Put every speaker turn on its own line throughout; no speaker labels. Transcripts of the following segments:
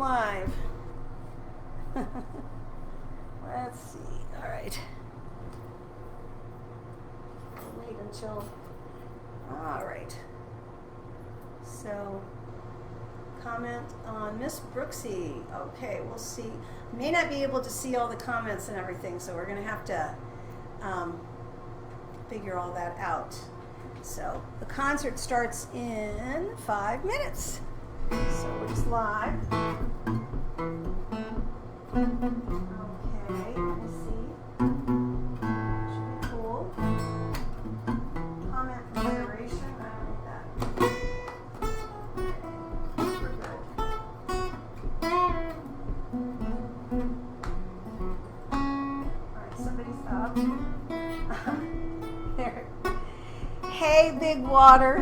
live. Let's see. All right. We'll wait until. All right. So, comment on Miss Brooksie. Okay, we'll see. May not be able to see all the comments and everything, so we're going to have to figure all that out. So, the concert starts in 5 minutes. So, we're just live. Okay, let me see. Should be cool. Comment moderation. I don't need that. Okay, we're good. Alright, somebody's up. There. Hey, Big Water.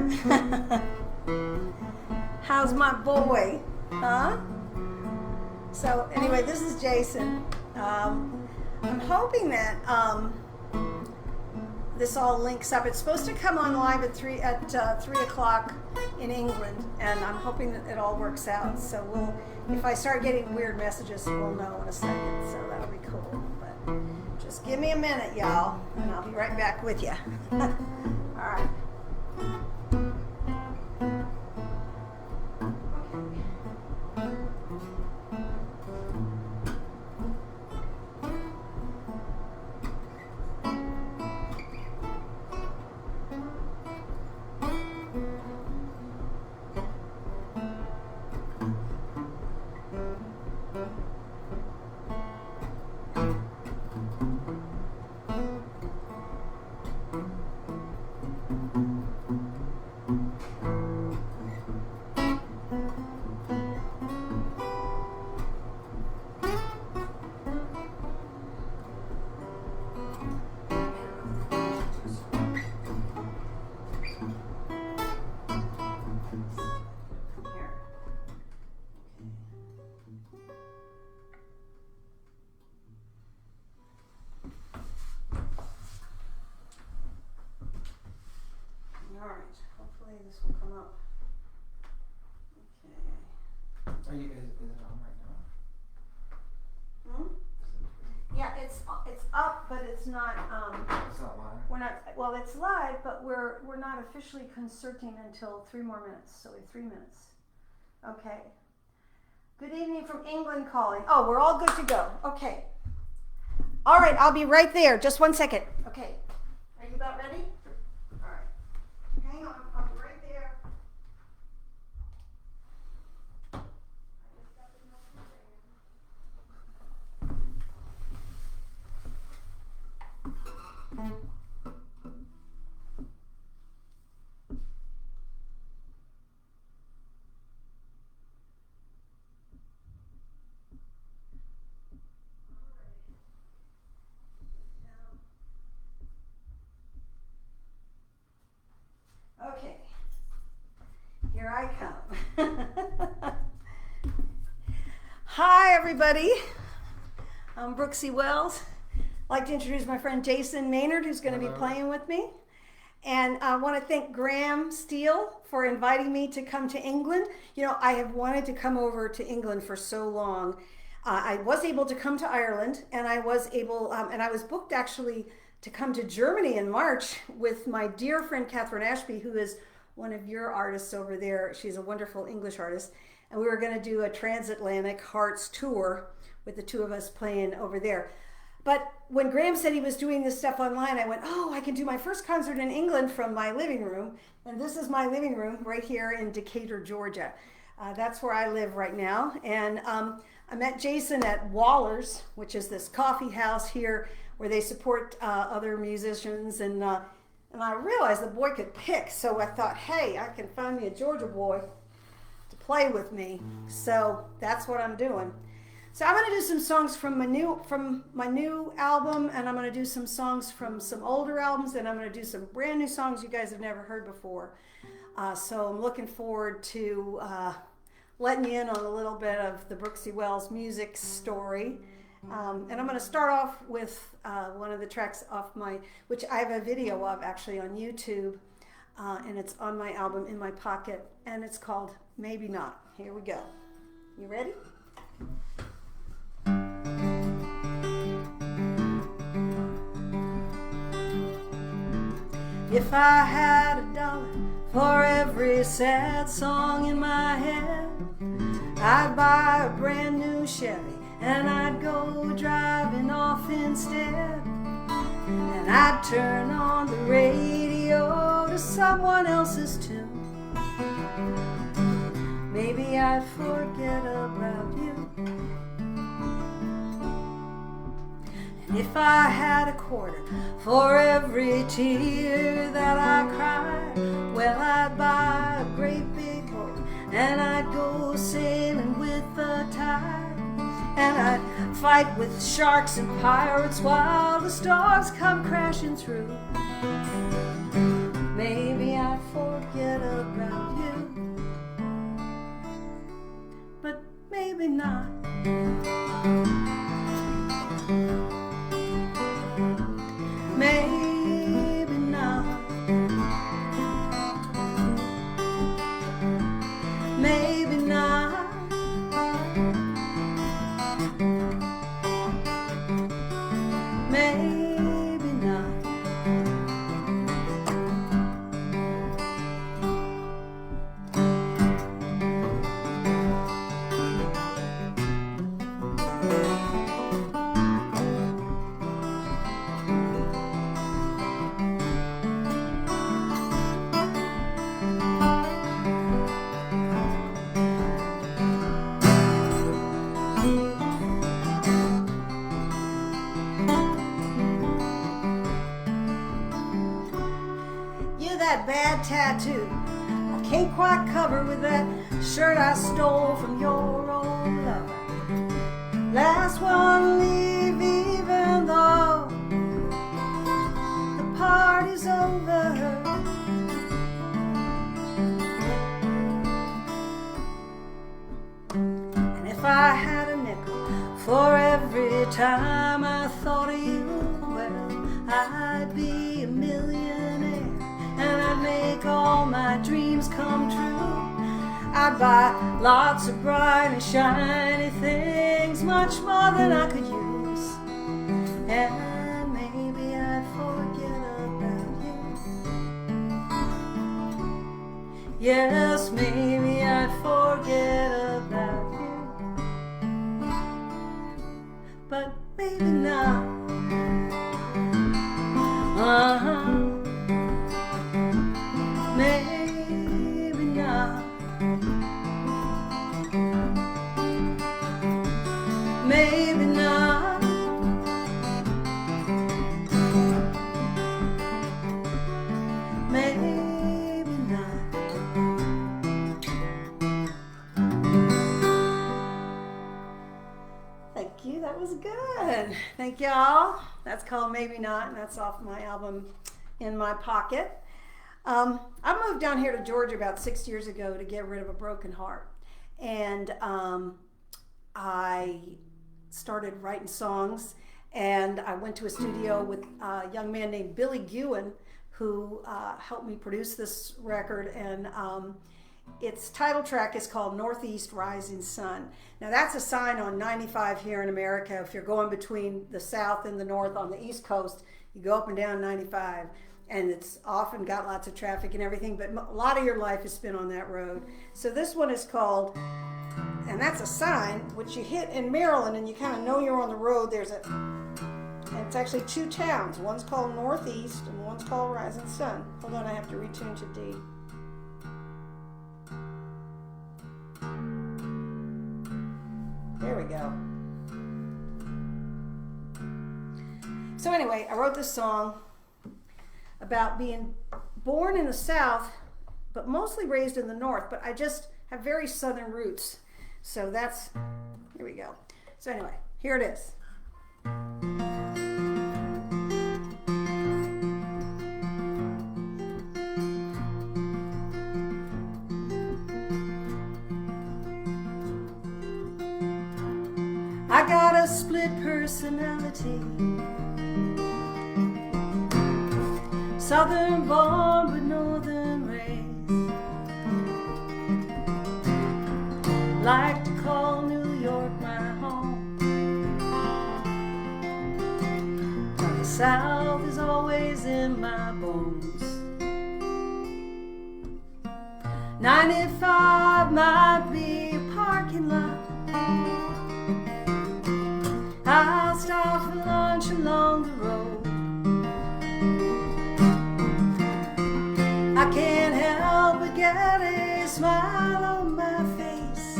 How's my boy? Huh? So anyway, this is Jason. I'm hoping that this all links up. It's supposed to come on live at 3 o'clock in England, and I'm hoping that it all works out. So if I start getting weird messages, we'll know in a second. So that'll be cool. But just give me a minute, y'all, and I'll be right back with you. All right. This will come up. Okay.
Is it on right now?
Hmm? Yeah, it's up, but it's not.
It's not live.
We're not. Well, it's live, but we're not officially concerting until 3 more minutes. So we have 3 minutes. Okay. Good evening from England calling. Oh, we're all good to go. Okay. All right, I'll be right there. Just 1 second. Okay. Are you about ready? All right. Hang on. I'll be right there. Okay, here I come. Hi, everybody. I'm Brooksie Wells. I'd like to introduce my friend Jason Maynard, who's going to be playing with me. And I want to thank Graham Steele for inviting me to come to England. You know, I have wanted to come over to England for so long. I was able to come to Ireland, and I was booked actually to come to Germany in March with my dear friend Catherine Ashby, who is one of your artists over there. She's a wonderful English artist. And we were going to do a transatlantic Hearts tour with the two of us playing over there. But when Graham said he was doing this stuff online, I went, oh, I can do my first concert in England from my living room. And this is my living room right here in Decatur, Georgia. That's where I live right now. And I met Jason at Waller's, which is this coffee house here where they support other musicians. And I realized the boy could pick. So I thought, hey, I can find me a Georgia boy to play with me. So that's what I'm doing. So I'm going to do some songs from my new album, and I'm going to do some songs from some older albums, and I'm going to do some brand new songs you guys have never heard before. So I'm looking forward to letting you in on a little bit of the Brooksie Wells music story. And I'm going to start off with one of the tracks off which I have a video of actually on YouTube, and it's on my album In My Pocket, and it's called Maybe Not. Here we go. You ready? If I had $1 for every sad song in my head, I'd buy a brand new Chevy and I'd go driving off instead. And I'd turn on the radio to someone else's tune. Maybe I'd forget about you. And if I had $0.25 for every tear that I cried, well, I'd buy a great big boat and I'd go sailing with the tide. And I'd fight with sharks and pirates while the stars come crashing through. Maybe I'd forget about you, but maybe not. Maybe not. Maybe not. Maybe not. That bad tattoo I can't quite cover with that shirt I stole from your old lover. Last one leave even though the party's over. And if I had $0.05 for every time I thought of you, well, I'd be a millionaire. And I'd make all my dreams come true. I'd buy lots of bright and shiny things, much more than I could use. And maybe I'd forget about you. Yes, maybe I'd forget about you, but maybe not. Maybe not. Maybe not. Maybe not. Thank you, that was good. Thank y'all. That's called Maybe Not, and that's off my album In My Pocket. I moved down here to Georgia about 6 years ago to get rid of a broken heart. And I started writing songs, and I went to a studio with a young man named Billy Gewen, who helped me produce this record. And its title track is called Northeast Rising Sun. Now that's a sign on 95 here in America. If you're going between the south and the north on the East Coast, you go up and down 95. And it's often got lots of traffic and everything, but a lot of your life is spent on that road. So this one is called, and that's a sign, which you hit in Maryland, and you kind of know you're on the road. There's a, and it's actually two towns. One's called Northeast, and one's called Rising Sun. Hold on, I have to retune to D. There we go. So anyway, I wrote this song about being born in the South, but mostly raised in the North, but I just have very Southern roots. So that's, here we go. So anyway, here it is. I got a split personality, Southern born but northern raised. Like to call New York my South is always in my bones. 95 might be a parking lot. I'll stop for lunch along the road. I can't help but get a smile on my face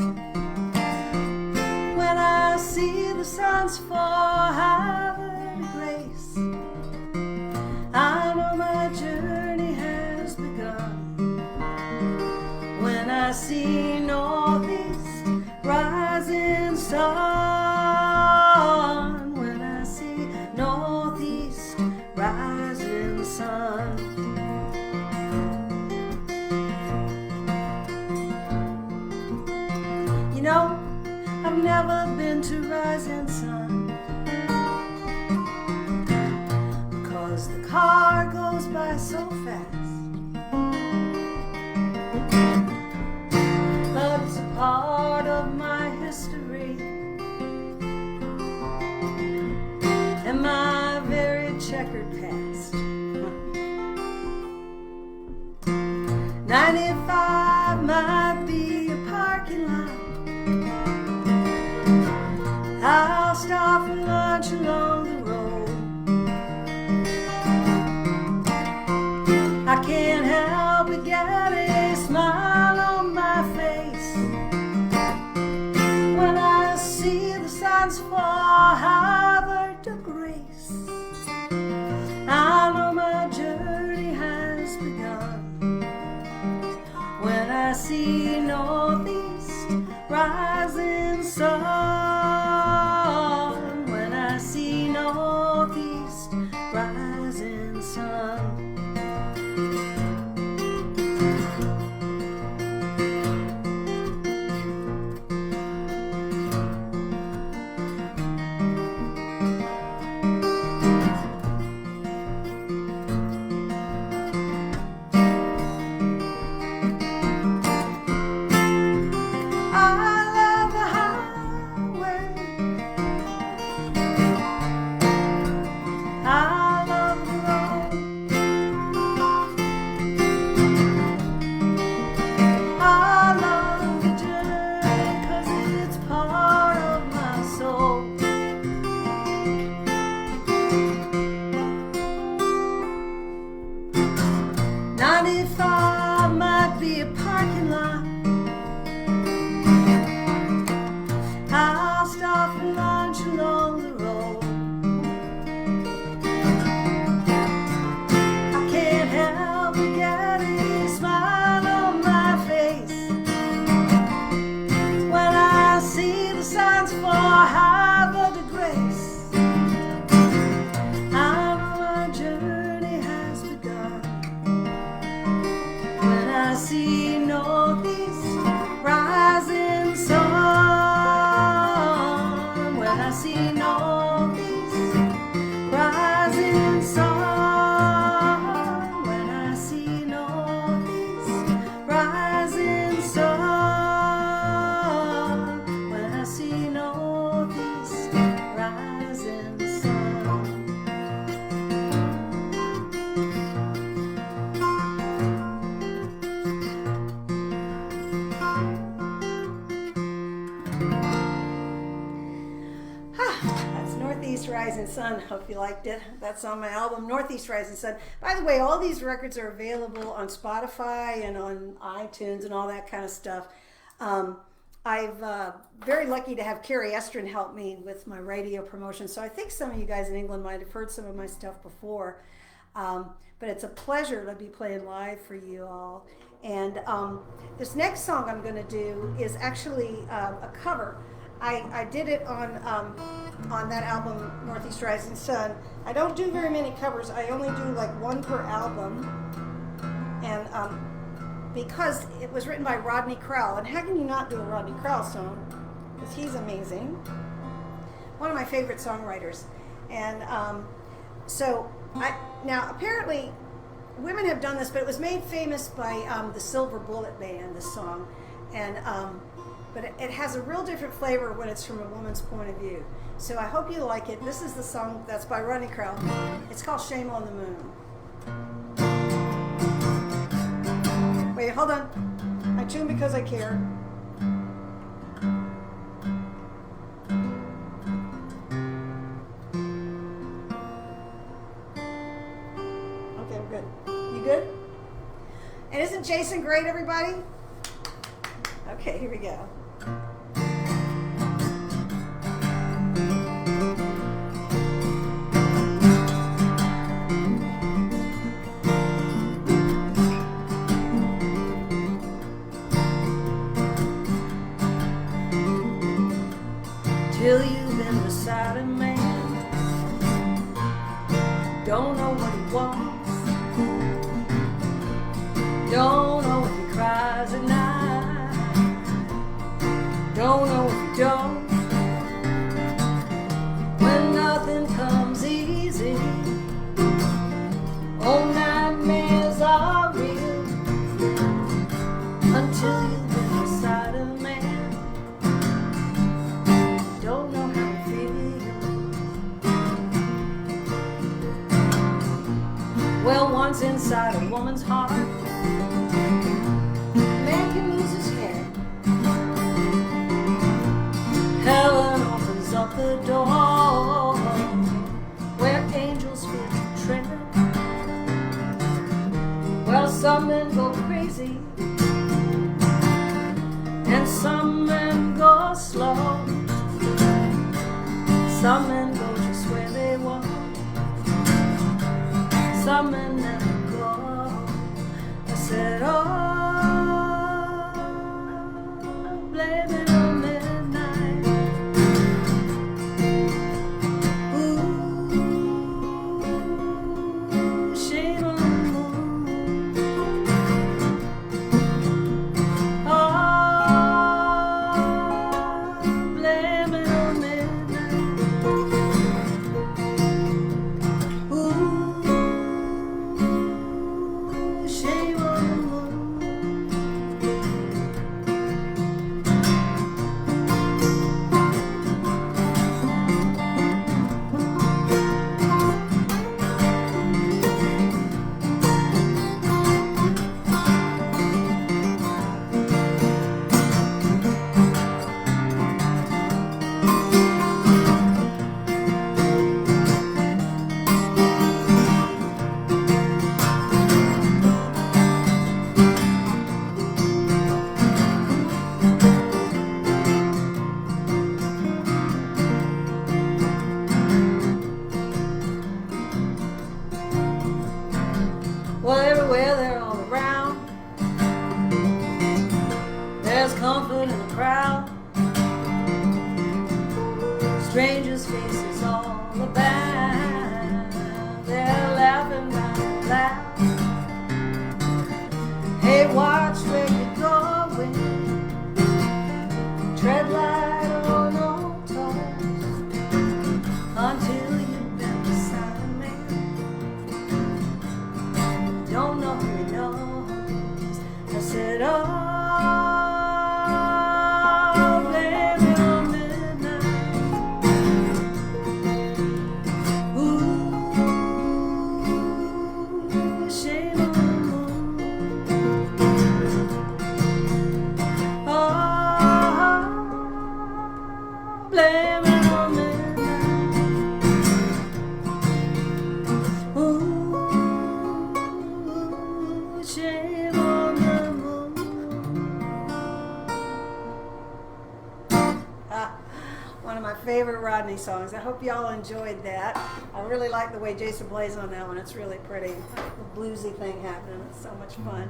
when I see the sun's fall Harvard grace. I know my journey has begun when I see northeast rising sun. When I see northeast rising sun. You know, I've never been to rising sun, because the car goes by so fast. But it's a part of my history and my very checkered past. 95 might be a parking lot. I'll stop for lunch along the road. I can't help but get a smile on my face when I see the signs for Harvard to grace. I know my journey has begun when I see northeast rising sun. When I see northeast rising sun. Rising Sun. Hope you liked it. That's on my album Northeast Rising Sun. By the way, all these records are available on Spotify and on iTunes and all that kind of stuff. I've very lucky to have Carrie Estrin help me with my radio promotion, so I think some of you guys in England might have heard some of my stuff before. But it's a pleasure to be playing live for you all. And this next song I'm going to do is actually a cover. I did it on that album, Northeast Rising Sun. I don't do very many covers. I only do like one per album. And because it was written by Rodney Crowell. And how can you not do a Rodney Crowell song? Because he's amazing. One of my favorite songwriters. And now apparently women have done this, but it was made famous by the Silver Bullet Band, this song. And but it has a real different flavor when it's from a woman's point of view. So I hope you like it. This is the song that's by Rodney Crowell. It's called Shame on the Moon. Wait, hold on. I tune because I care. Okay, we're good. You good? And isn't Jason great, everybody? Okay, here we go. Till you've been beside a man, don't know what he wants, don't know if he cries at night, don't know if he don't. When nothing comes easy, all nightmares are real. Until you've been beside a man, don't know how it feels. Well, once inside a woman's heart, man can lose his head. Heaven opens up the door where angels fear to tread. Well, some men go crazy and some men go slow. Some men go just where they want, some men never go. I said, oh, blame it on midnight. Ooh, shame on the moon. Oh, blame it on midnight. Ooh, shame on the moon. Well, everywhere they're all around, there's comfort in the crowd. Strangers' faces all about, they're laughing out loud. Hey, watch where you're going, tread light on all toes, until you've been beside a man. Don't know who he knows. I said, oh, blame it on midnight. Ooh, shame on the moon. Oh, blame it on midnight. Ooh, shame on the moon. One of my favorite Rodney songs. I hope y'all enjoyed that. I really like the way Jason plays on that one. It's really pretty. The bluesy thing happening. It's so much fun.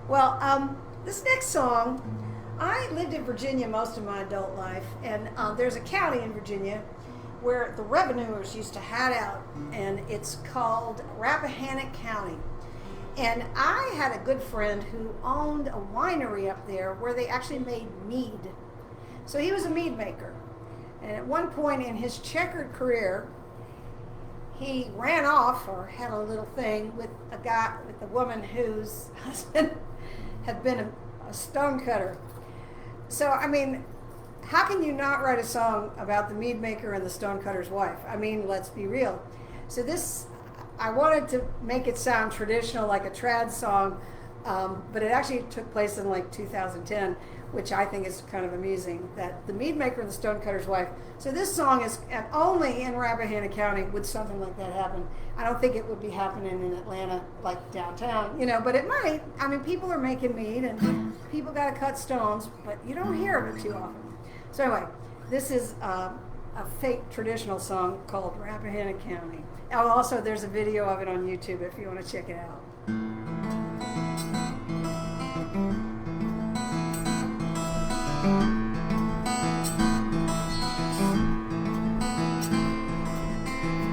Well, this next song, I lived in Virginia most of my adult life, and there's a county in Virginia where the revenuers used to hide out, and it's called Rappahannock County. And I had a good friend who owned a winery up there where they actually made mead. So he was a mead maker. And at one point in his checkered career, he ran off or had a little thing with a woman whose husband had been a stonecutter. So, I mean, how can you not write a song about the mead maker and the stonecutter's wife? I mean, let's be real. So this, I wanted to make it sound traditional, like a trad song, but it actually took place in like 2010, which I think is kind of amusing, that the mead maker and the stonecutter's wife. So this song is, and only in Rappahannock County would something like that happen. I don't think it would be happening in Atlanta, like downtown, but it might. I mean, people are making mead and people got to cut stones, but you don't hear of it too often. So anyway, this is a fake traditional song called Rappahannock County. Oh, also, there's a video of it on YouTube if you want to check it out.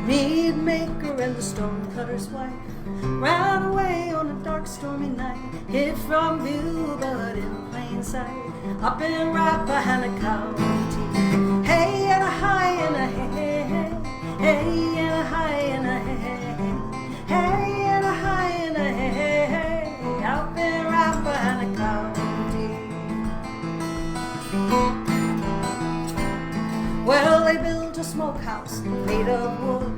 Mead maker and the stonecutter's wife ran away on a dark stormy night, hid from view but in plain sight, up in Rappahannock County. Hey and a hi and a hey, hey, hey and a hi and a hey, hey and a hi and a hey, hey, up in Rappahannock County. Well, they built a smokehouse made of wood.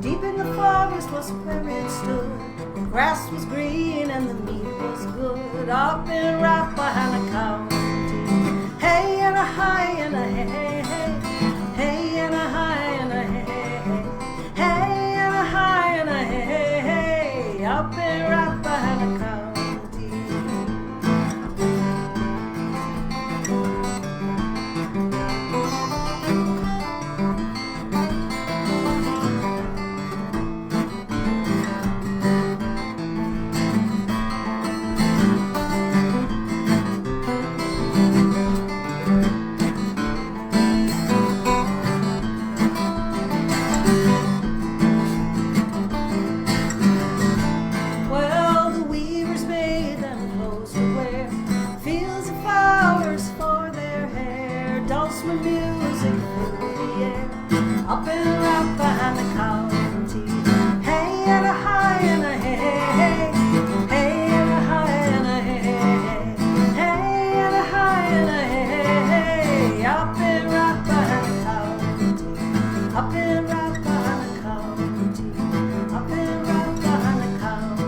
Deep in the forest was where it stood. The grass was green and the meat was good. Up in Rappahannock County. Hey and a hi and a hey, hey, hey and a hi and a hey, hey, hey and a hi and a hey, hey, up in Rappahannock County. Up in Rappahannock County. Hey and a hi and a hey, hey, hey and a hi and a hey, hey and a hi and a hey, hey, up in Rappahannock County. Up in Rappahannock County. Up in Rappahannock County.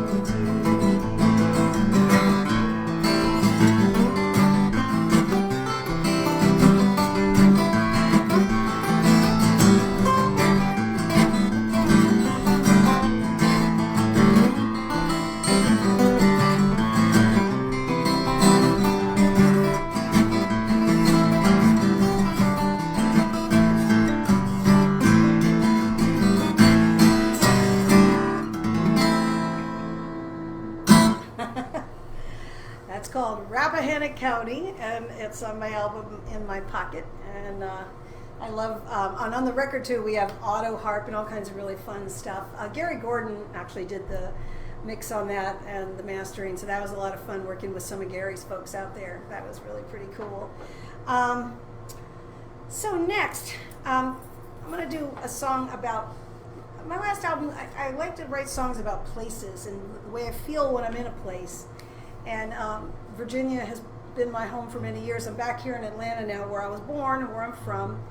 That's called Rappahannock County, and it's on my album In My Pocket. And I love, on the record too, we have auto harp and all kinds of really fun stuff. Gary Gordon actually did the mix on that and the mastering, so that was a lot of fun working with some of Gary's folks out there. That was really pretty cool. So next, I'm going to do a song about my last album. I like to write songs about places and the way I feel when I'm in a place. And Virginia has been my home for many years. I'm back here in Atlanta now, where I was born and where I'm from.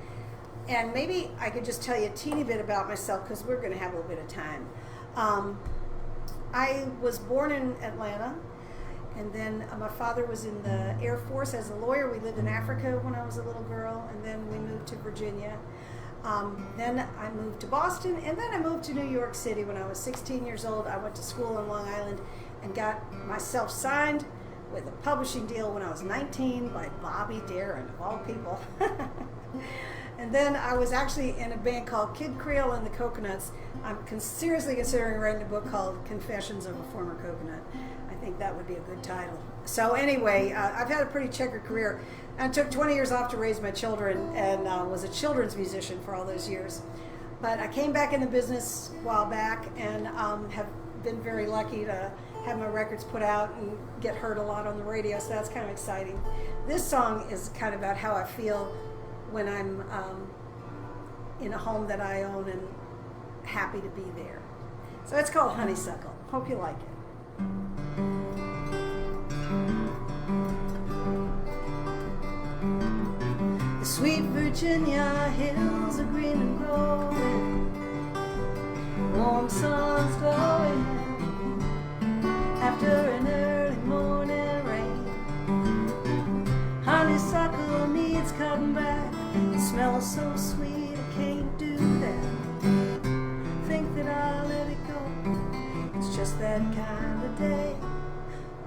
And maybe I could just tell you a teeny bit about myself, because we're going to have a little bit of time. I was born in Atlanta, and then my father was in the Air Force as a lawyer. We lived in Africa when I was a little girl, and then we moved to Virginia. Then I moved to Boston, and then I moved to New York City when I was 16 years old. I went to school on Long Island and got myself signed with a publishing deal when I was 19 by Bobby Darin, of all people. And then I was actually in a band called Kid Creole and the Coconuts. I'm seriously considering writing a book called Confessions of a Former Coconut. I think that would be a good title. So anyway, I've had a pretty checkered career. I took 20 years off to raise my children and was a children's musician for all those years. But I came back in the business a while back and have been very lucky to have my records put out and get heard a lot on the radio, so that's kind of exciting. This song is kind of about how I feel when I'm in a home that I own and happy to be there. So it's called Honeysuckle. Hope you like it. Sweet Virginia hills are green and glowing, warm sun's glowing after an early morning rain. Honeysuckle needs cutting back, it smells so sweet I can't do that. Think that I'll let it go, it's just that kind of day.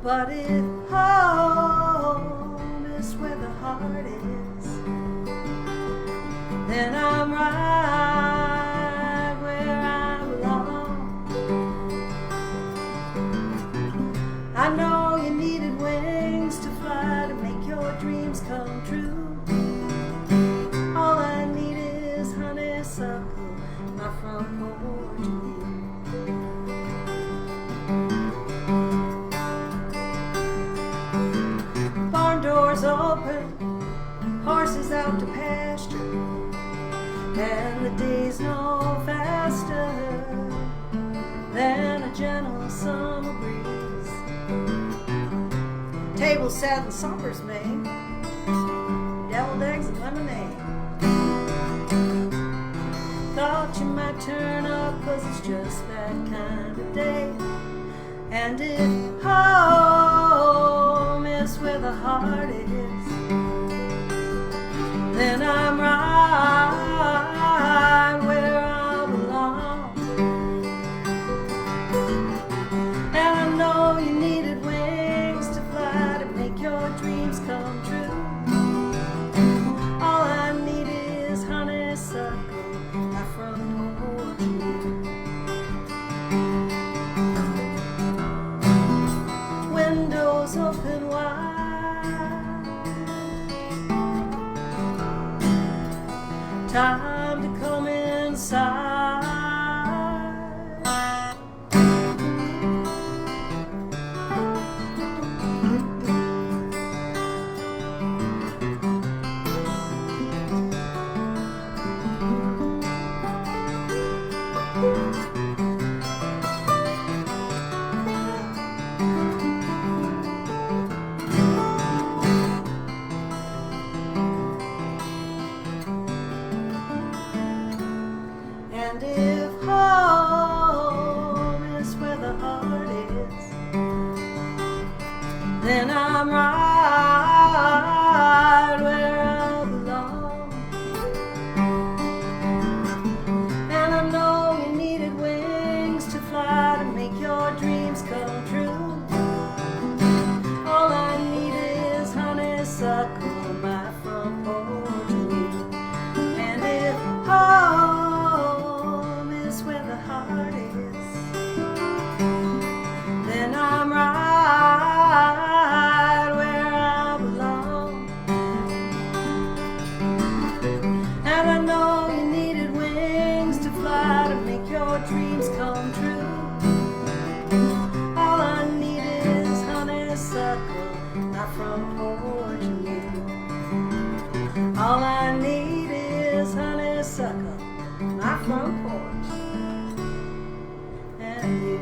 But if home is where the heart is, then I'm right where I belong. I know you needed wings to fly to make your dreams come true. All I need is honeysuckle, my front porch and you. Barn doors open, horses out to pasture, and the days no faster than a gentle summer breeze. Tables set and suppers made, deviled eggs and lemonade. Thought you might turn up, 'cause it's just that kind of day. And if home is where the heart is, then I'm right where I belong. And I know you needed wings to fly to make your dreams come true. All I need is honeysuckle, my front porch and you. Windows open wide, time to come inside. And if home is where the heart is, then I'm right where I belong. And I know you needed wings to fly to make your dreams come true. All I need is honeysuckle, my front porch and you. And if home is where the heart is, then I'm right where I belong. And I know you needed wings to fly to make your dreams come true. All I need is honeysuckle, my front porch and you. All I need is honeysuckle, my front porch and you.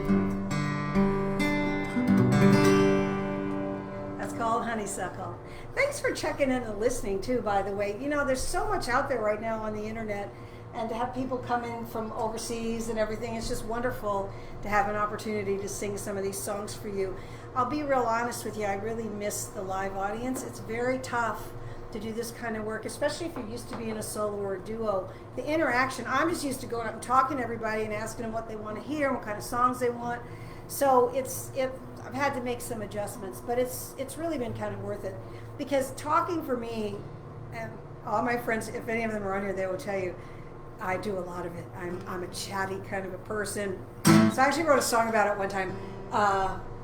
That's called Honeysuckle. Thanks for checking in and listening too, by the way. You know, there's so much out there right now on the internet, and to have people come in from overseas and everything, it's just wonderful to have an opportunity to sing some of these songs for you. I'll be real honest with you, I really miss the live audience. It's very tough to do this kind of work, especially if you're used to being a solo or a duo. The interaction, I'm just used to going up and talking to everybody and asking them what they want to hear, what kind of songs they want. So I've had to make some adjustments, but it's really been kind of worth it, because talking for me, and all my friends, if any of them are on here, they will tell you, I do a lot of it. I'm a chatty kind of a person. So I actually wrote a song about it one time.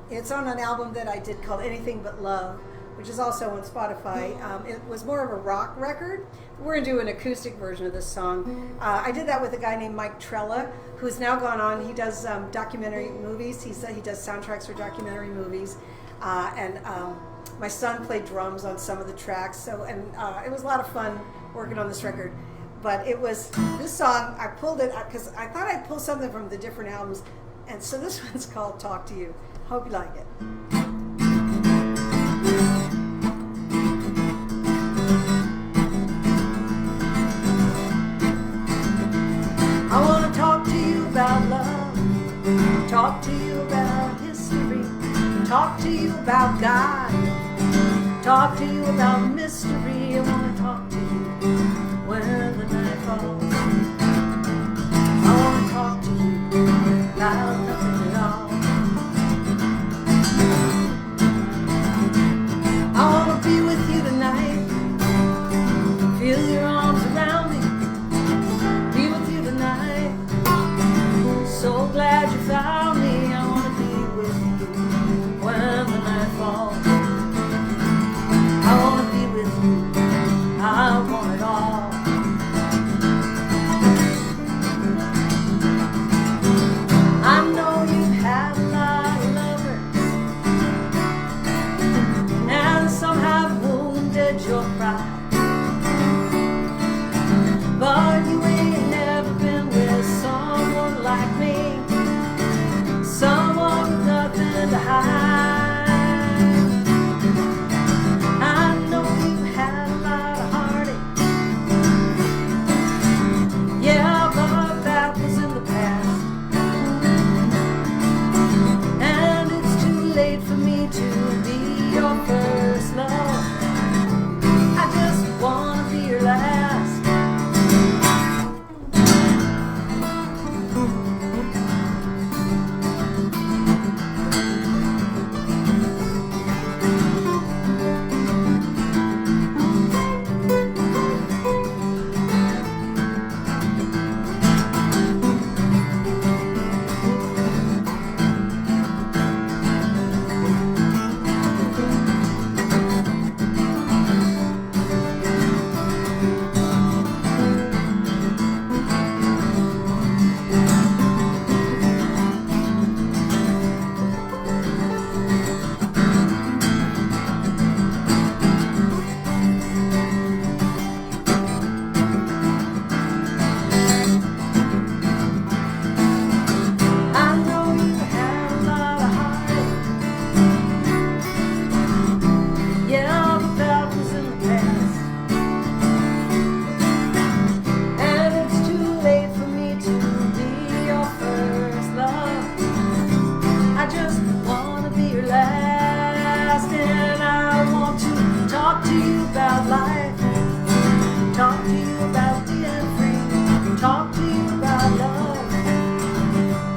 It's on an album that I did called Anything But Love, which is also on Spotify. It was more of a rock record. We're going to do an acoustic version of this song. I did that with a guy named Mike Trella, who's now gone on. He does documentary movies. He does soundtracks for documentary movies. And my son played drums on some of the tracks. So it was a lot of fun working on this record. But it was this song, I pulled it because I thought I'd pull something from the different albums. And so this one's called Talk to You. Hope you like it. talk to you about history, talk to you about God, talk to you about mystery. I want to talk to you when the night falls. I want to talk to you about nothing at all. I want to be with you tonight, feel your arms around me, be with you tonight. So glad you found me. I want to be with you when the night falls. I want to be with you, I want it all. I know you've had a lot of lovers, and some have wounded your pride, but you ain't never been with someone like me, someone with nothing to hide. I know you've had a lot of heartache, yeah, but that was in the past, and it's too late for me to be your first love. I just wanna be your last.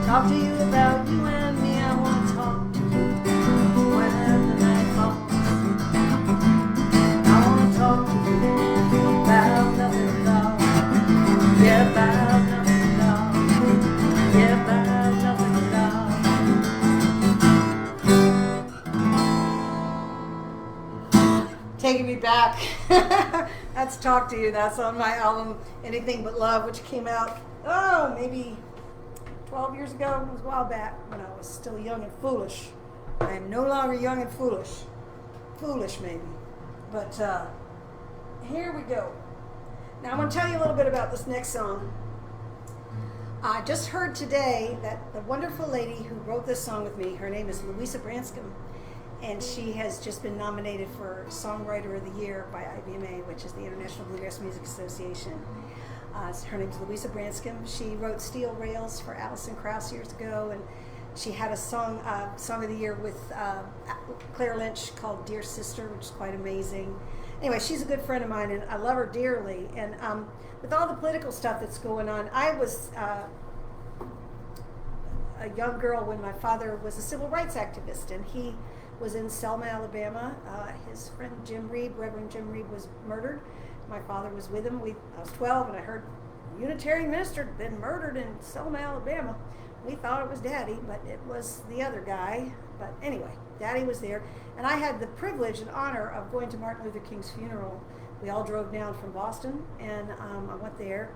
Talk to you about you and me. I want to talk to you when the night falls. I want to talk to you about nothing at all. Yeah, about nothing at all. Yeah, about nothing at all. Taking me back. That's Talk to You. That's on my album Anything But Love, which came out, maybe 12 years ago. It was a while back when I was still young and foolish. I am no longer young and foolish. Foolish, maybe. But here we go. Now I'm going to tell you a little bit about this next song. I just heard today that the wonderful lady who wrote this song with me, her name is Louisa Branscombe, and she has just been nominated for Songwriter of the Year by IBMA, which is the International Bluegrass Music Association. Her name is Louisa Branscombe. She wrote Steel Rails for Alison Krauss years ago, and she had a song of the year with Claire Lynch called Dear Sister, which is quite amazing. Anyway, she's a good friend of mine, and I love her dearly. And with all the political stuff that's going on, I was a young girl when my father was a civil rights activist, and he was in Selma, Alabama. His friend Jim Reed, Reverend Jim Reed, was murdered. My father was with him. I was 12, and I heard a Unitarian minister had been murdered in Selma, Alabama. We thought it was Daddy, but it was the other guy. But anyway, Daddy was there. And I had the privilege and honor of going to Martin Luther King's funeral. We all drove down from Boston, and I went there.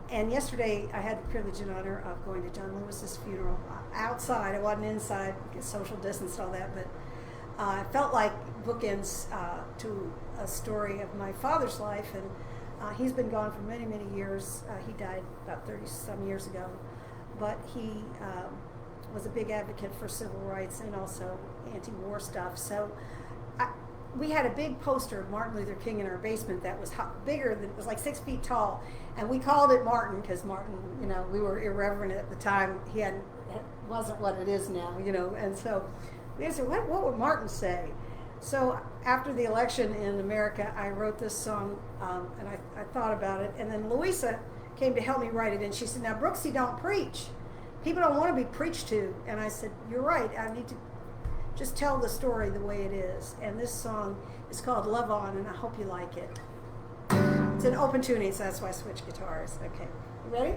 And yesterday, I had the privilege and honor of going to John Lewis's funeral outside. I wasn't inside, social distance and all that, but I felt like bookends to a story of my father's life, and he's been gone for many, many years. He died about 30-some years ago, but he was a big advocate for civil rights and also anti-war stuff. So we had a big poster of Martin Luther King in our basement that was bigger than, it was like 6 feet tall, and we called it Martin because Martin, we were irreverent at the time. He hadn't it wasn't what it is now, you know. And so we said, what would Martin say? So after the election in America, I wrote this song, and I thought about it. And then Louisa came to help me write it, and she said, now, Brooksie don't preach. People don't want to be preached to. And I said, you're right. I need to just tell the story the way it is. And this song is called Love On, and I hope you like it. It's an open tuning, so that's why I switched guitars. Okay, you ready?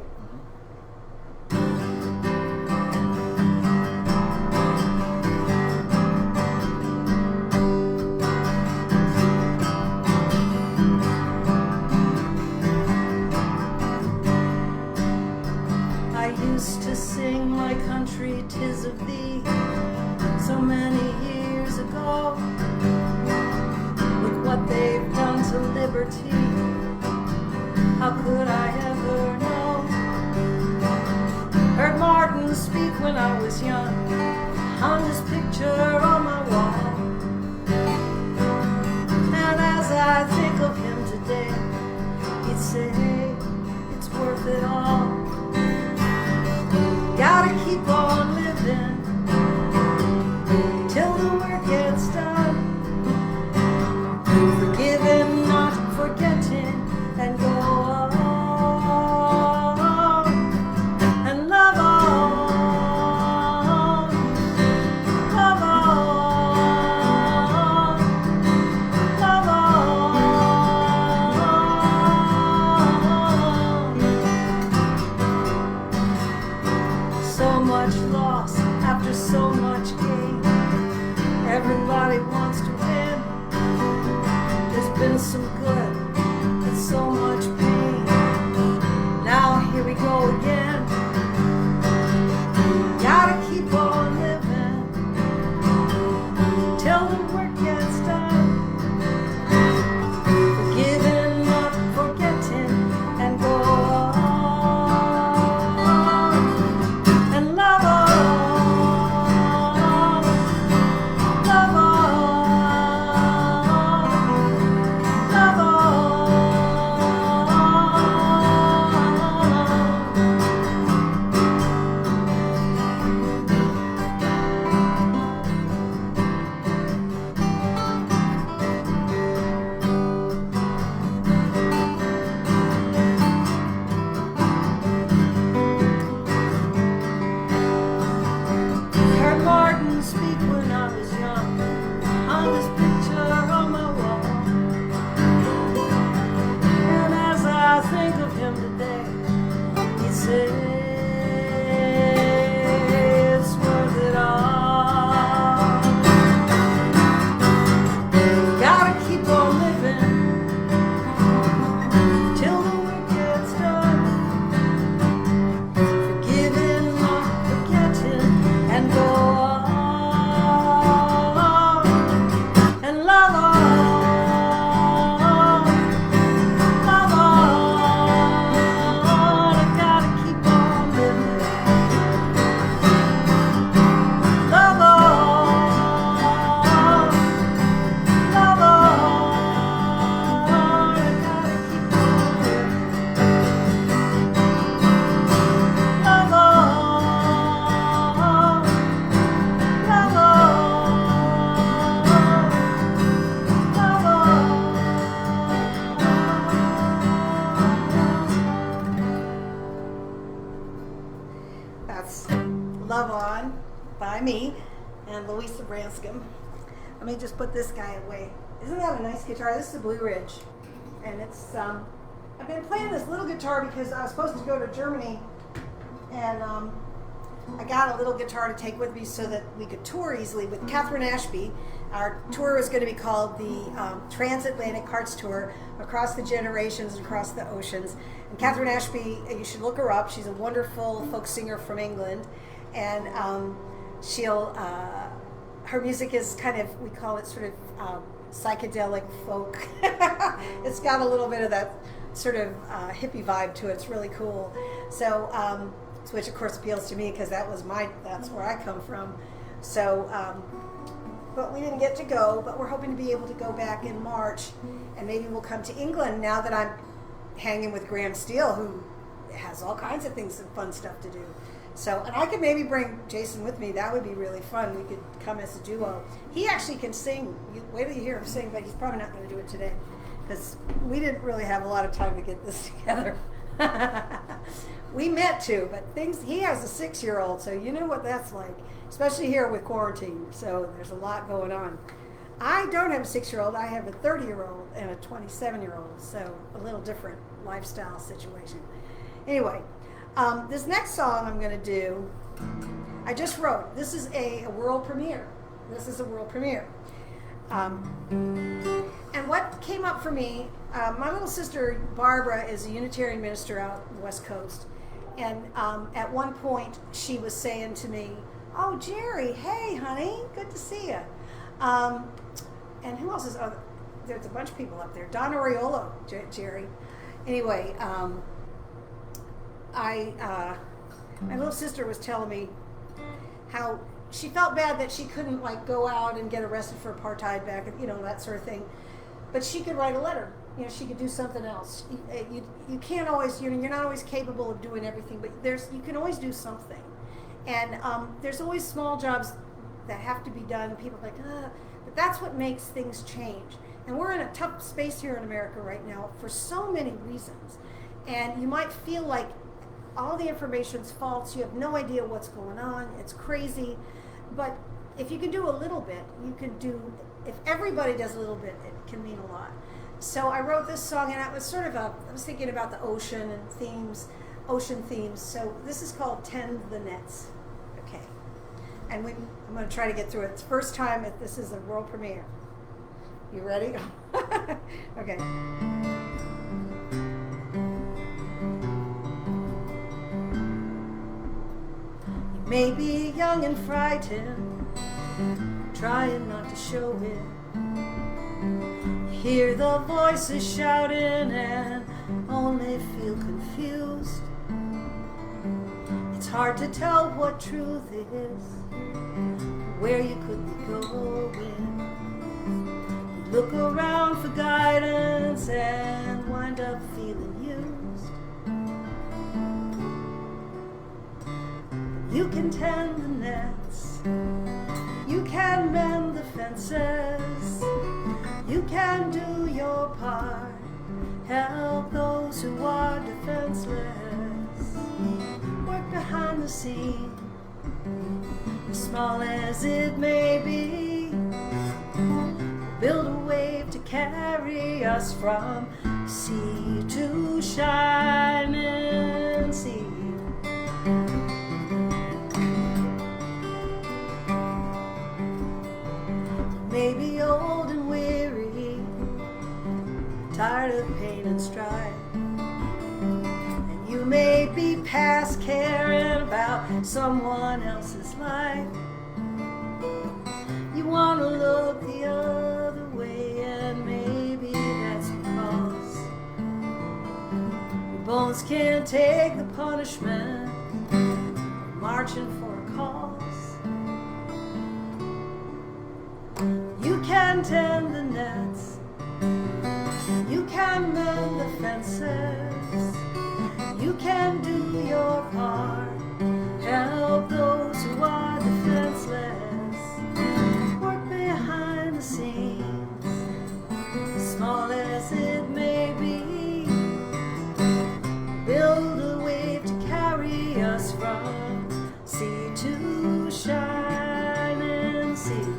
I used to sing my country, 'tis of thee, so many years ago. With what they've done to liberty, how could I ever know? Heard Martin speak when I was young, hung his picture on my wall. And as I think of him today, he'd say, it's worth it all. Gotta keep on living till the work gets done. Forgiving, not forgetting, and go on and love on, love on, love on. So much loss after so much gain. Everybody wants to win. There's been some good, but so much pain. Now here we go again. Gotta keep on living till the work gets done. Forgiving, not forgetting, and go on and love on, love on. Heard Martin speak when I was young, hung his picture on my wall. And as I think of him today, he says it's worth it all. Gotta keep on living till the work gets done. Forgiving, not forgetting, and go on and love on, love on. I gotta keep on living. Love on, love on. I gotta keep on living. Love on, love on, love on. That's Love On by me and Louisa Branscombe. Let me just put this guy away. Isn't that a nice guitar? This is a Blue Ridge. And it's, I've been playing this little guitar because I was supposed to go to Germany, and I got a little guitar to take with me so that we could tour easily with Catherine Ashby. Our tour was going to be called the Transatlantic Hearts Tour, across the generations and across the oceans. And Catherine Ashby, you should look her up. She's a wonderful folk singer from England, and her music is kind of, we call it sort of psychedelic folk. It's got a little bit of that sort of hippie vibe to it. It's really cool. So, which of course appeals to me because that's where I come from. So, but we didn't get to go, but we're hoping to be able to go back in March, and maybe we'll come to England now that I'm hanging with Graham Steele, who has all kinds of things and fun stuff to do. So, and I could maybe bring Jason with me. That would be really fun. We could come as a duo. He actually can sing. Wait till you hear him sing, but he's probably not going to do it today because we didn't really have a lot of time to get this together. We meant to, but he has a 6-year-old, so you know what that's like, especially here with quarantine. So there's a lot going on. I don't have a 6-year-old. I have a 30-year-old and a 27-year-old, so a little different lifestyle situation. Anyway, this next song I'm going to do, I just wrote. This is a world premiere. This is a world premiere. And what came up for me, my little sister Barbara is a Unitarian minister out on the West Coast. And at one point she was saying to me, "Oh, Jerry, hey, honey, good to see you." And who else is? Oh, there's a bunch of people up there. Don Oriolo, Jerry. Anyway, my little sister was telling me how she felt bad that she couldn't like go out and get arrested for apartheid back, that sort of thing. But she could write a letter. She could do something else. You can't always, you're not always capable of doing everything, but you can always do something. And there's always small jobs that have to be done. People are like, but that's what makes things change. And we're in a tough space here in America right now for so many reasons. And you might feel like all the information's false. You have no idea what's going on. It's crazy. But if you can do a little bit, if everybody does a little bit, it can mean a lot. So I wrote this song, and it was I was thinking about the ocean and ocean themes. So this is called Tend the Nets. Okay. And I'm going to try to get through it. It's the first time this is a world premiere. You ready? Okay. You may be young and frightened, trying not to show it. You hear the voices shouting and only feel confused. It's hard to tell what truth is, where you could be going. You look around for guidance and wind up feeling used. You can tend the nets, you can mend the fences, you can do your part, help those who are defenseless. Work behind the scenes, as small as it may be. Build a wave to carry us from sea to shining sea. You may be old and weary, tired of pain and strife. You may be past caring about someone else's life. You want to look the other way, and maybe that's because your bones can't take the punishment of marching for a cause. You can tend the nets, you can mend the fences, you can do your part, help those who are defenseless. Work behind the scenes, as small as it may be. Build a wave to carry us from sea to shining sea.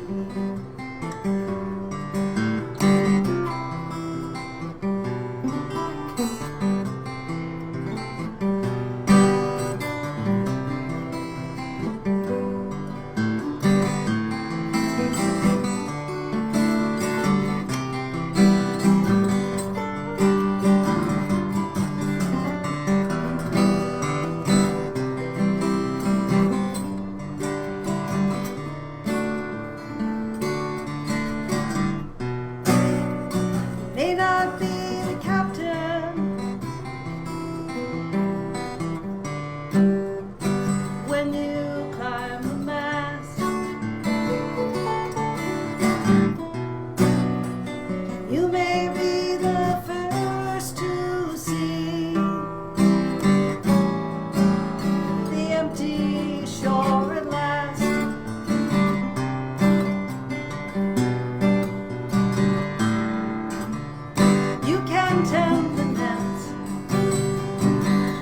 can tend the nets,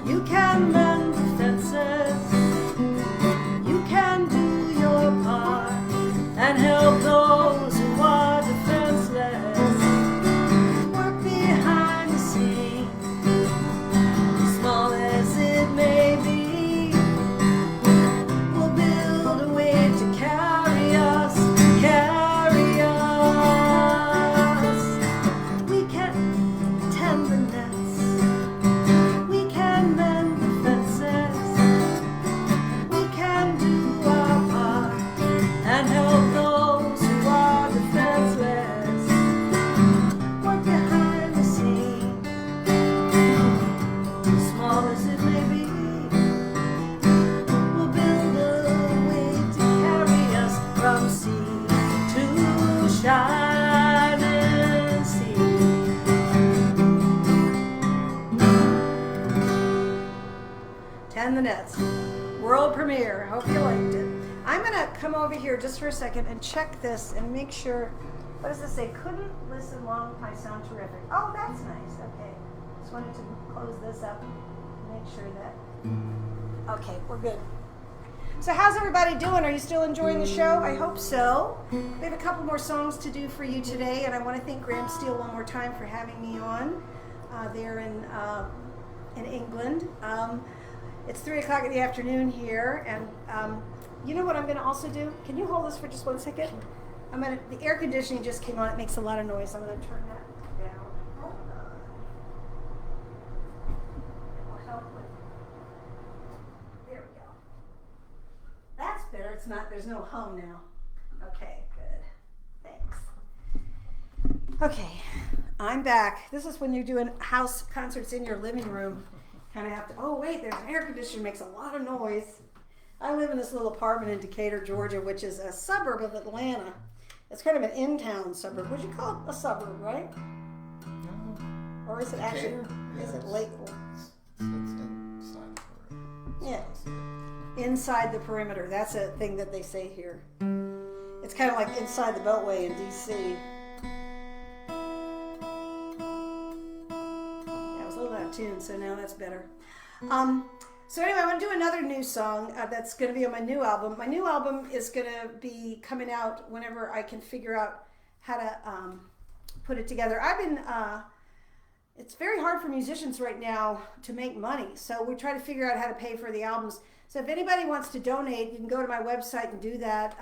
you can mend the fences, you can do your part and help those who are defenseless. Work behind the scenes, small as it may be. We'll build a way to carry us, carry us. We can tend the nets, we can mend the fences, we can do our part and help those who are defenseless. Work behind the scenes, small as it may be. We'll build a way to carry us from sea to shining sea. Tend the nets. World premiere. Hope you liked it. I'm going to come over here just for a second and check this and make sure. What does this say? Couldn't listen long. I sound terrific. Oh, that's nice. Okay. Just wanted to close this up and make sure that. Okay, we're good. So how's everybody doing? Are you still enjoying the show? I hope so. We have a couple more songs to do for you today, and I want to thank Graham Steele one more time for having me on there in England. It's 3 o'clock in the afternoon here, and you know what I'm going to also do? Can you hold this for just 1 second? The air conditioning just came on. It makes a lot of noise. I'm going to turn that down. Hold on. It will help with. There we go. That's better. It's not. There's no hum now. Okay, good. Thanks. Okay, I'm back. This is when you're doing house concerts in your living room. Kind of have to. Oh wait, there's an air conditioner. Makes a lot of noise. I live in this little apartment in Decatur, Georgia, which is a suburb of Atlanta. It's kind of an in-town suburb. Would you call it a suburb, right?
No.
Or is it actually?
Yeah,
Is it late?
It's inside the perimeter.
Yeah. Inside the perimeter. That's a thing that they say here. It's kind of like inside the Beltway in D.C. Yeah, I was a little out of tune, so now that's better. So anyway, I'm going to do another new song that's going to be on my new album. My new album is going to be coming out whenever I can figure out how to put it together. It's very hard for musicians right now to make money, so we try to figure out how to pay for the albums. So if anybody wants to donate, you can go to my website and do that.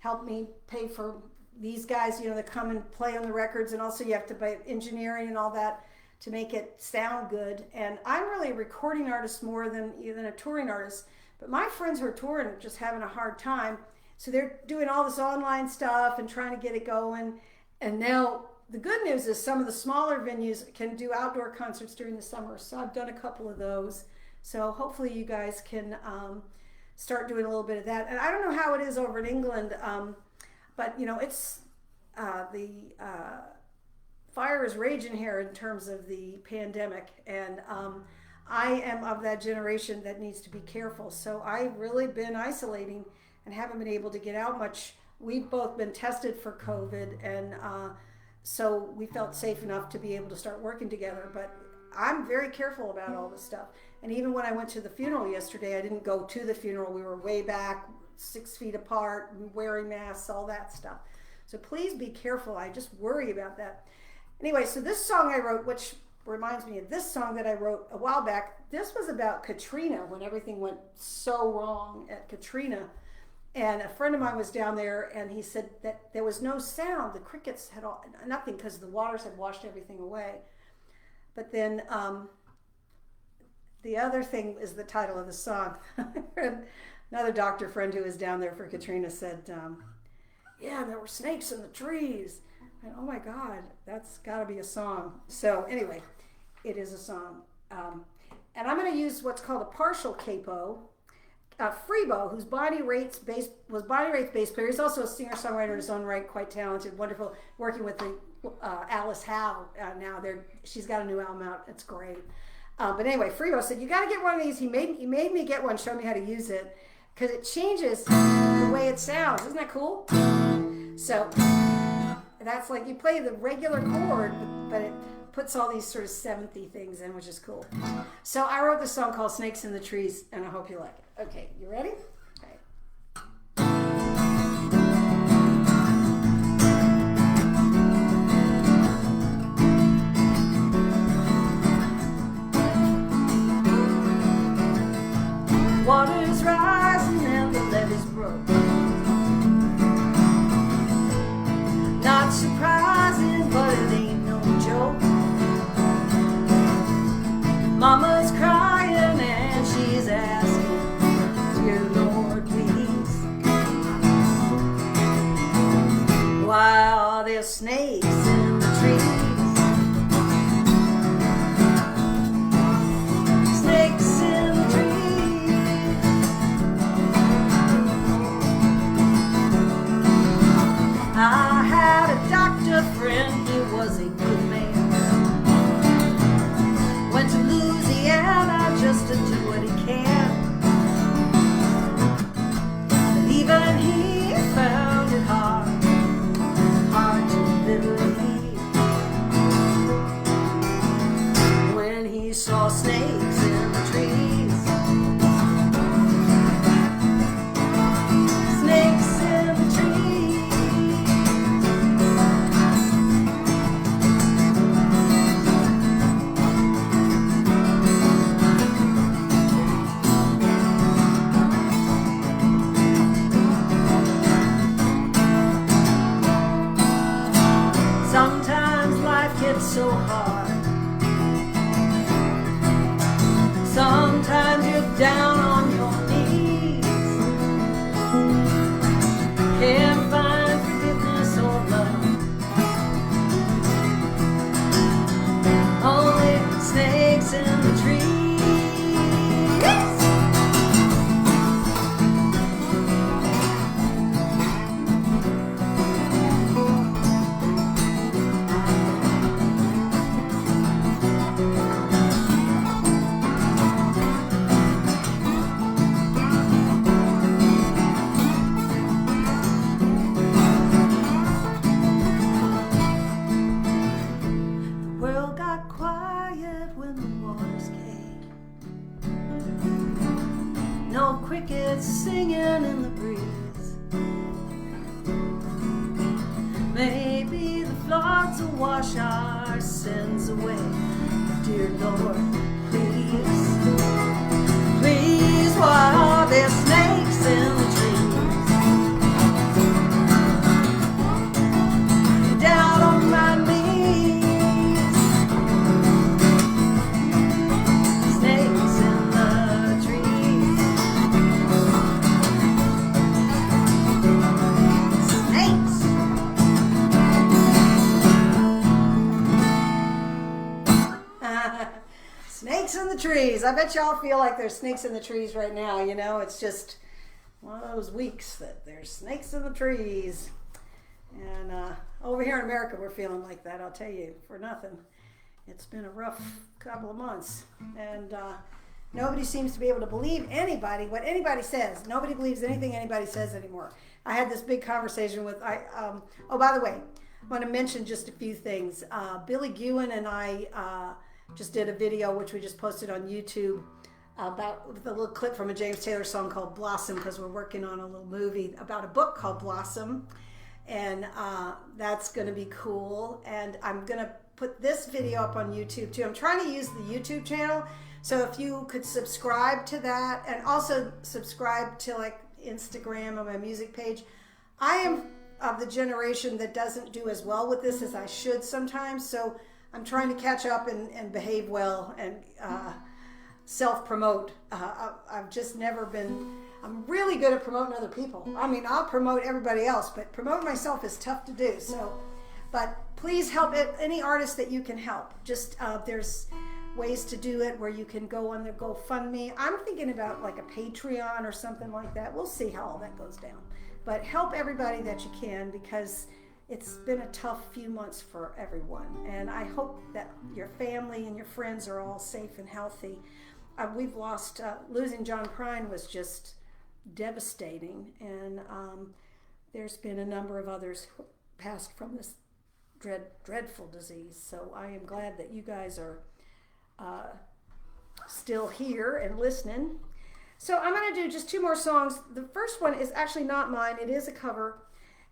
Help me pay for these guys, that come and play on the records, and also you have to buy engineering and all that to make it sound good. And I'm really a recording artist more than a touring artist. But my friends who are touring are just having a hard time. So they're doing all this online stuff and trying to get it going. And now the good news is some of the smaller venues can do outdoor concerts during the summer. So I've done a couple of those. So hopefully you guys can start doing a little bit of that. And I don't know how it is over in England, but it's the fire is raging here in terms of the pandemic, and I am of that generation that needs to be careful. So I've really been isolating and haven't been able to get out much. We've both been tested for COVID, and so we felt safe enough to be able to start working together. But I'm very careful about all this stuff. And even when I went to the funeral yesterday, I didn't go to the funeral. We were way back, 6 feet apart, wearing masks, all that stuff. So please be careful. I just worry about that. Anyway, so this song I wrote, which reminds me of this song that I wrote a while back. This was about Katrina, when everything went so wrong at Katrina. And a friend of mine was down there, and he said that there was no sound. The crickets had nothing because the waters had washed everything away. But then the other thing is the title of the song. Another doctor friend who was down there for Katrina said, yeah, there were snakes in the trees. And, oh my God, that's got to be a song. So anyway, it is a song. And I'm going to use what's called a partial capo. Freebo, who's Bonnie Raitt's bass player. He's also a singer-songwriter in his own right, quite talented, wonderful, working with the Alice Howe now. She's got a new album out. It's great. But anyway, Freebo said, you got to get one of these. He made me get one, show me how to use it, because it changes the way it sounds. Isn't that cool? So that's like you play the regular chord, but puts all these sort of seventh-y things in, which is cool. So I wrote this song called Snakes in the Trees, and I hope you like it. Okay, you ready? Okay. Water's rising and the levees broke. Not surprising, but it ain't no joke. Mama's crying and she's asking, dear Lord, please, why are there snakes in the trees? Snakes in the trees. I had a doctor friend, he was a good man. Went to Louisiana just to do what he can. But even he found it hard to believe when he saw snakes in the trees. Snakes in the trees. Sometimes life gets so hard. Sometimes you're down on your knees. Can't find forgiveness or love. Only snakes in the trees. World got quiet when the waters came. No crickets singing in the breeze. Maybe the floods will wash our sins away. Dear Lord, please, please, why are there snakes in the trees? Down on my knees. Snakes in the trees. Snakes. Snakes in the trees. I bet y'all feel like there's snakes in the trees right now. You know, it's just one of those weeks that there's snakes in the trees. And over here in America, we're feeling like that, I'll tell you, for nothing. It's been a rough couple of months. And nobody seems to be able to believe anybody, what anybody says. Nobody believes anything anybody says anymore. I had this big conversation with, oh, by the way, I want to mention just a few things. Billy Guin and I just did a video, which we just posted on YouTube, about the little clip from a James Taylor song called Blossom, because we're working on a little movie about a book called Blossom. And that's going to be cool. And I'm going to put this video up on YouTube too. I'm trying to use the YouTube channel. So if you could subscribe to that, and also subscribe to like Instagram and my music page. I am of the generation that doesn't do as well with this as I should sometimes. So I'm trying to catch up and behave well and self-promote. I've just never been, I'm really good at promoting other people. I mean, I'll promote everybody else, but promoting myself is tough to do. So, but please help any artist that you can help. Just, there's ways to do it where you can go on the GoFundMe. I'm thinking about like a Patreon or something like that. We'll see how all that goes down. But help everybody that you can, because it's been a tough few months for everyone. And I hope that your family and your friends are all safe and healthy. We've lost, losing John Prine was just devastating. And there's been a number of others who passed from this dreadful disease. So I am glad that you guys are still here and listening. So I'm going to do just 2 more songs. The first one is actually not mine. It is a cover.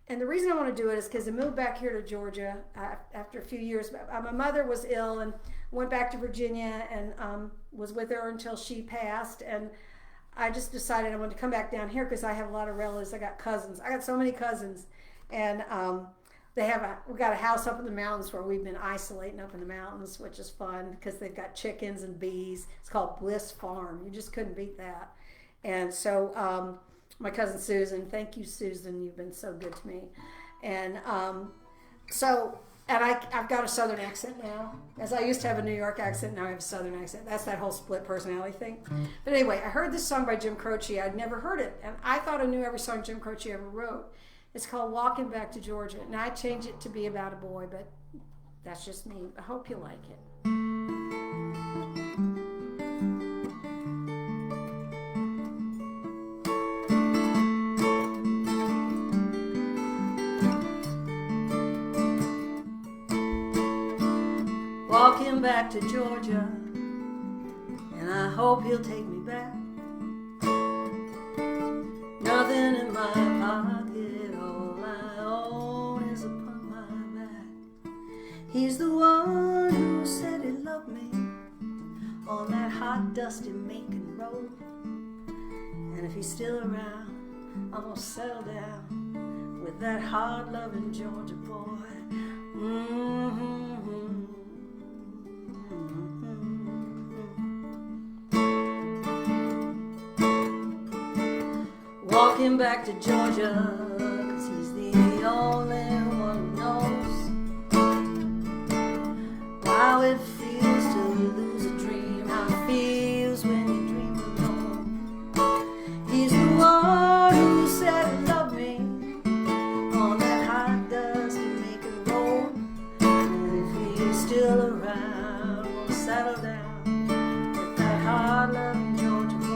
And the reason I want to do it is because I moved back here to Georgia after a few years. My mother was ill and went back to Virginia and was with her until she passed. And I just decided I wanted to come back down here because I have a lot of relatives. I got cousins. I got so many cousins. And we got a house up in the mountains where we've been isolating up in the mountains, which is fun because they've got chickens and bees. It's called Bliss Farm. You just couldn't beat that. And so my cousin Susan, thank you, Susan. You've been so good to me. And I've got a Southern accent now. As I used to have a New York accent, now I have a Southern accent. That's that whole split personality thing. But anyway, I heard this song by Jim Croce. I'd never heard it. And I thought I knew every song Jim Croce ever wrote. It's called Walking Back to Georgia. And I changed it to be about a boy, but that's just me. I hope you like it. Walking back to Georgia, and I hope he'll take me back. Nothing in my pocket, all I own is upon my back. He's the one who said he loved me on that hot, dusty Macon road. And if he's still around, I'm gonna settle down with that hard-loving Georgia boy. Walking back to Georgia, 'cause he's the only one who knows how it feels to lose a dream, how it feels when you dream alone. He's the one who said he loved me on that hot, dusty Macon road. And if he's still around, we'll settle down with that hard-loving Georgia boy.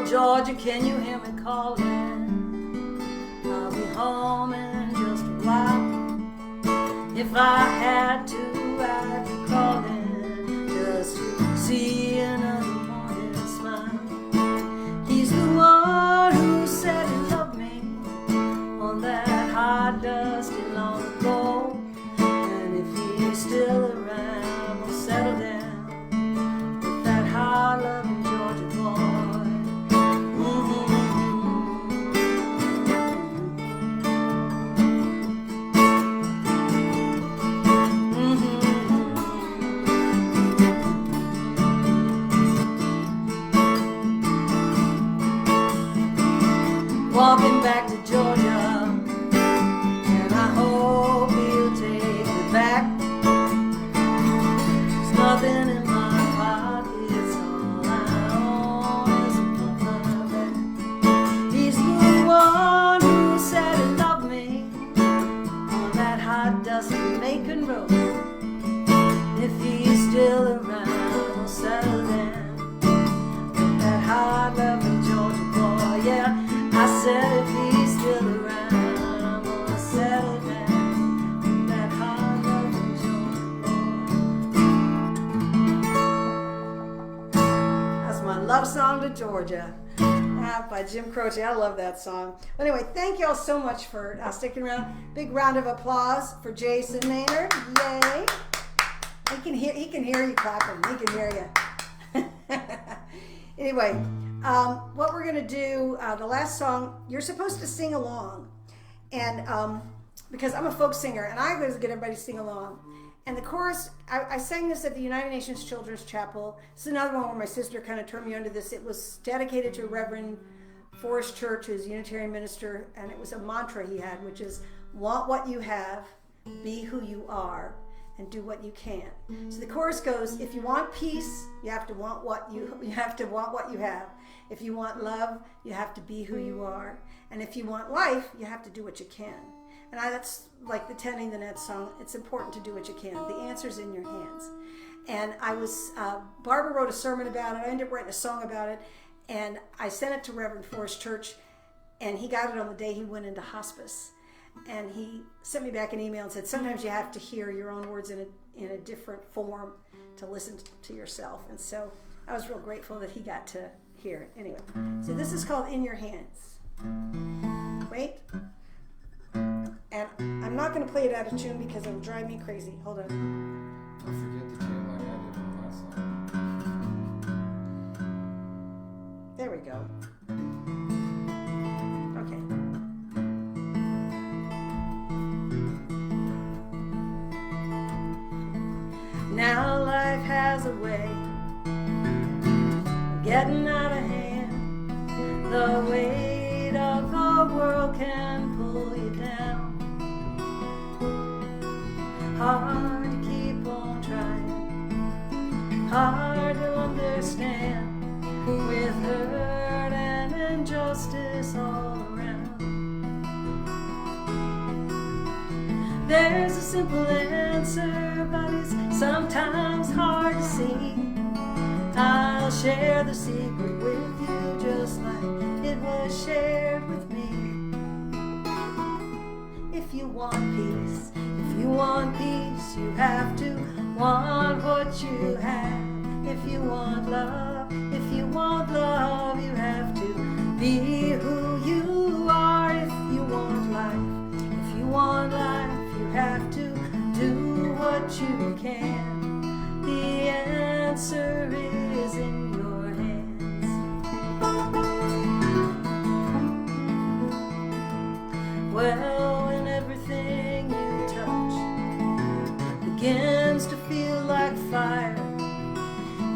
Georgia, can you hear me calling? I'll be home in just a while. If I had to, I'd be calling just to see another morning smile. He's the one who said he loved me on that hot, dusty long ago. And if he's still around, we'll settle down with that hard-loving Georgia boy. Walking back to Georgia, and I hope he'll take me back. There's nothing in my pockets, all I own is a book on my back. He's the one who said he loved me on that hot, dusty Macon road. If he's still around, we'll settle down with that hard-loving Georgia boy, yeah. I said if he's still around, I'm gonna settle down with that hard-loving Georgia boy. That's my love song to Georgia, by Jim Croce. I love that song. But anyway, thank y'all so much for sticking around. Big round of applause for Jason Maynard. Yay! He can hear you clapping. He can hear you. Anyway. What we're going to do, the last song, you're supposed to sing along. And because I'm a folk singer, and I always get everybody to sing along. And the chorus, I sang this at the United Nations Children's Chapel. This is another one where my sister kind of turned me onto this. It was dedicated to Reverend Forrest Church, who's a Unitarian minister, and it was a mantra he had, which is, want what you have, be who you are, and do what you can. So the chorus goes, if you want peace, you have to want what you have. If you want love, you have to be who you are. And if you want life, you have to do what you can. And that's like the Tending the Net song. It's important to do what you can. The answer's in your hands. And Barbara wrote a sermon about it. I ended up writing a song about it. And I sent it to Reverend Forrest Church. And he got it on the day he went into hospice. And he sent me back an email and said, sometimes you have to hear your own words in a different form to listen to yourself. And so I was real grateful that he got to hear it. Anyway, so this is called In Your Hands. Wait. And I'm not going to play it out of tune because it'll drive me crazy. Hold on.
Don't forget the tune like I did on the last song.
There we go. Okay. Now life has a way of getting out of hand. The weight of the world can pull you down. Hard to keep on trying, hard to understand, with hurt and injustice all around. There's a simple answer, but it's sometimes hard to see. I'll share the secret with you just like it was shared with me. If you want peace, if you want peace, you have to want what you have. If you want love, if you want love, you have to be who you are. If you want life, if you want life, you have to do what you can. The answer is in your hands. Well, when everything you touch begins to feel like fire,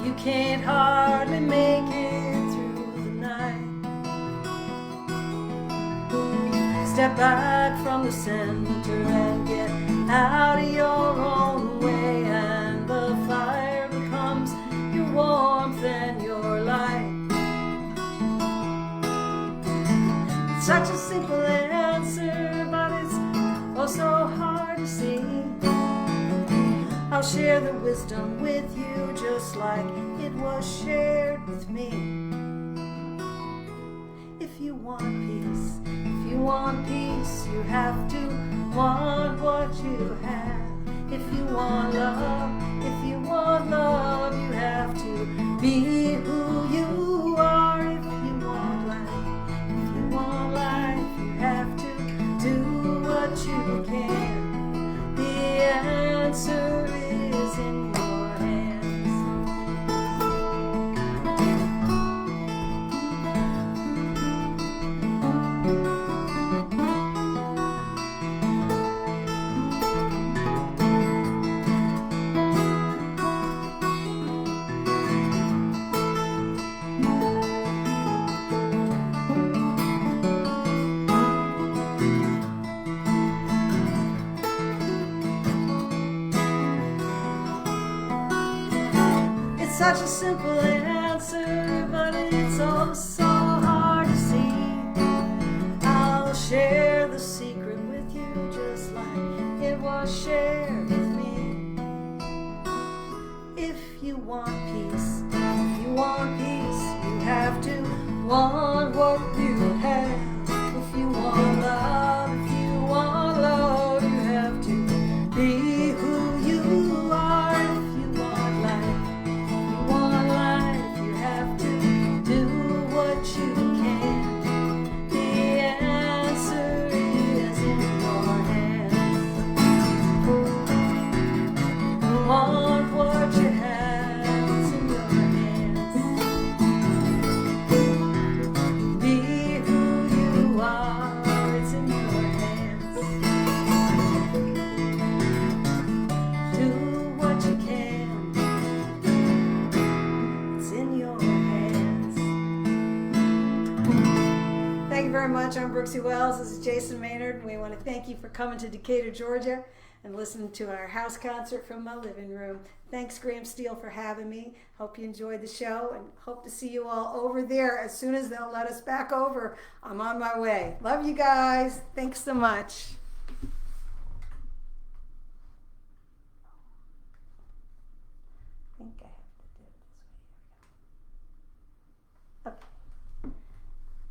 you can't hardly make it through the night. Step back from the center and get out of your own way, and the fire becomes your warmth and your light. It's such a simple answer, but it's oh so hard to see. I'll share the wisdom with you just like it was shared with me. If you want peace, if you want peace, you have to want what you have. If you want love, if you want love, you have to be who you are. If you want life, you have to do what you can. The answer is in your hands. Such a simple answer, but it's oh so hard to see. I'll share the secret with you just like it was shared with me. If you want peace, if you want peace, you have to want what you have. If you want love, if you want love, you have to be who you are. You can. The answer is in your hands. Want what you have, it's in your hands. Be who you are, it's in your hands. much. I'm Brooksie Wells. This is Jason Maynard. We want to thank you for coming to Decatur, Georgia, and listening to our house concert from my living room. Thanks, Graham Steele, for having me. Hope you enjoyed the show, and hope to see you all over there as soon as they'll let us back over. I'm on my way. Love you guys. Thanks so much.